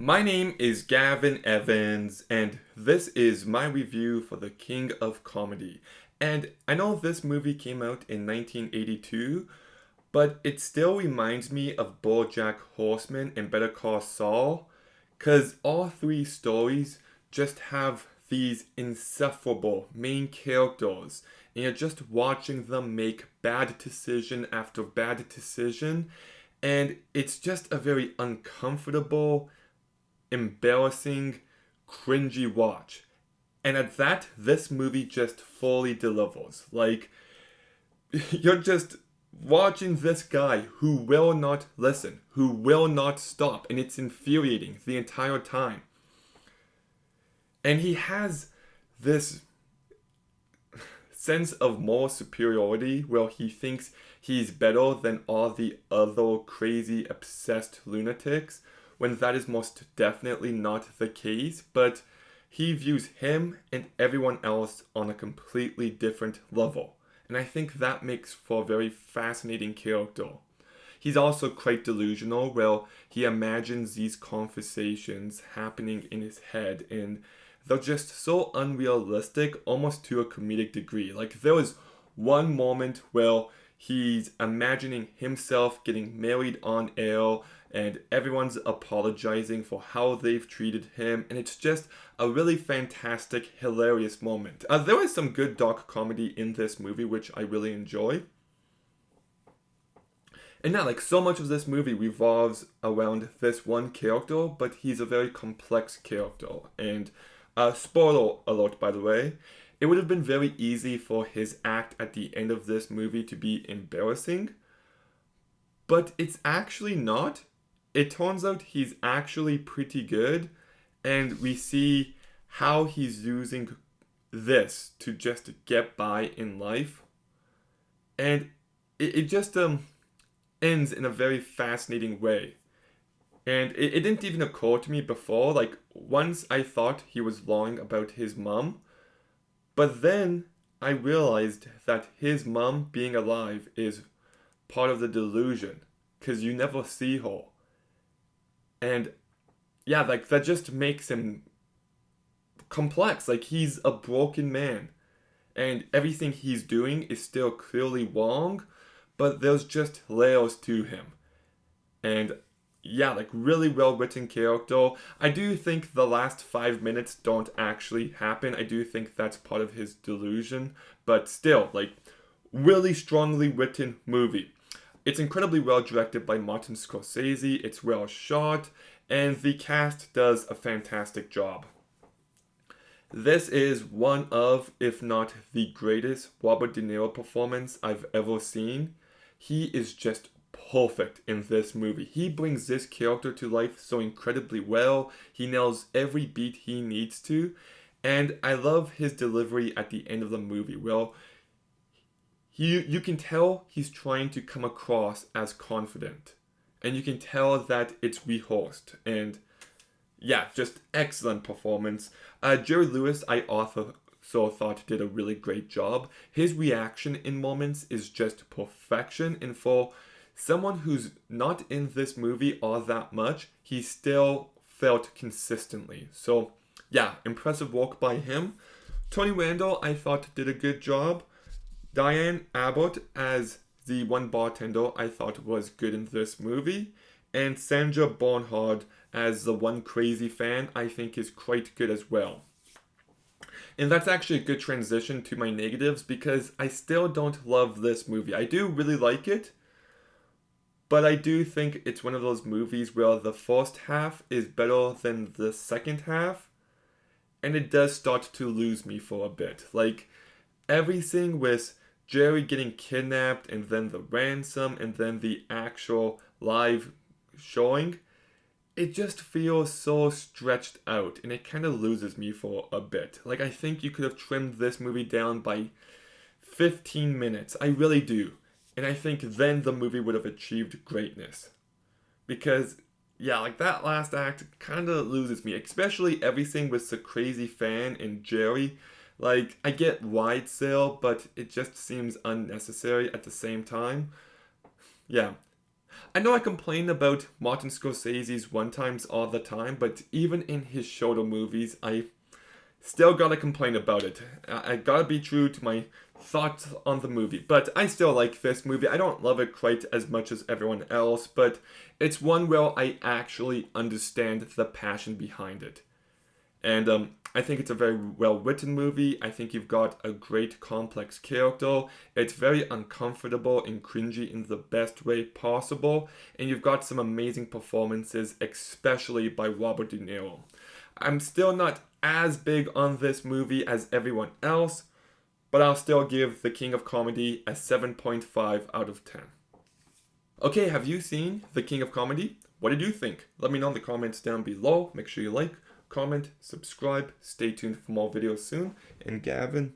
My name is Gavin Evans, and this is my review for The King of Comedy. And I know this movie came out in 1982, but it still reminds me of BoJack Horseman and Better Call Saul, because all three stories just have these insufferable main characters, and you're just watching them make bad decision after bad decision, and it's just a very uncomfortable, embarrassing, cringy watch. And at that, this movie just fully delivers. Like, you're just watching this guy who will not listen, who will not stop, and it's infuriating the entire time. And he has this sense of moral superiority where he thinks he's better than all the other crazy, obsessed lunatics, when that is most definitely not the case, but he views him and everyone else on a completely different level. And I think that makes for a very fascinating character. He's also quite delusional, where he imagines these conversations happening in his head, and they're just so unrealistic, almost to a comedic degree. Like, there was one moment where he's imagining himself getting married on air, and everyone's apologizing for how they've treated him, and it's just a really fantastic, hilarious moment. There was some good dark comedy in this movie, which I really enjoy. And yeah, like, so much of this movie revolves around this one character, but he's a very complex character. And spoiler alert, by the way, it would have been very easy for his act at the end of this movie to be embarrassing, but it's actually not. It turns out he's actually pretty good, and we see how he's using this to just get by in life. And it just ends in a very fascinating way. And it didn't even occur to me before. Like, once I thought he was lying about his mom, but then I realized that his mom being alive is part of the delusion, because you never see her. And yeah, like, that just makes him complex. Like, he's a broken man, and everything he's doing is still clearly wrong, but there's just layers to him. And yeah, like, really well written character. I do think the last 5 minutes don't actually happen. I do think that's part of his delusion, but still, like, really strongly written movie. It's incredibly well directed by Martin Scorsese, it's well shot, and the cast does a fantastic job. This is one of, if not the greatest, Robert De Niro performance I've ever seen. He is just perfect in this movie. He brings this character to life so incredibly well. He nails every beat he needs to. And I love his delivery at the end of the movie. Well, you can tell he's trying to come across as confident. And you can tell that it's rehearsed. And yeah, just excellent performance. Jerry Lewis, I also thought did a really great job. His reaction in moments is just perfection, and for someone who's not in this movie all that much, he still felt consistently. So yeah, impressive work by him. Tony Randall, I thought did a good job. Diane Abbott as the one bartender, I thought was good in this movie. And Sandra Bernhard as the one crazy fan, I think is quite good as well. And that's actually a good transition to my negatives, because I still don't love this movie. I do really like it, but I do think it's one of those movies where the first half is better than the second half, and it does start to lose me for a bit. Like, everything with Jerry getting kidnapped, and then the ransom, and then the actual live showing, it just feels so stretched out, and it kind of loses me for a bit. Like, I think you could have trimmed this movie down by 15 minutes. I really do. And I think then the movie would have achieved greatness. Because, yeah, like, that last act kind of loses me, especially everything with the crazy fan and Jerry. Like, I get wide sale, but it just seems unnecessary at the same time. Yeah. I know I complain about Martin Scorsese's one-times all the time, but even in his shorter movies, I still gotta complain about it. I gotta be true to my thoughts on the movie. But I still like this movie. I don't love it quite as much as everyone else, but it's one where I actually understand the passion behind it. And I think it's a very well written movie. I think you've got a great complex character. It's very uncomfortable and cringy in the best way possible. And you've got some amazing performances, especially by Robert De Niro. I'm still not as big on this movie as everyone else, but I'll still give The King of Comedy a 7.5 out of 10. Okay, have you seen The King of Comedy? What did you think? Let me know in the comments down below. Make sure you like, comment, subscribe. Stay tuned for more videos soon. And Gavin,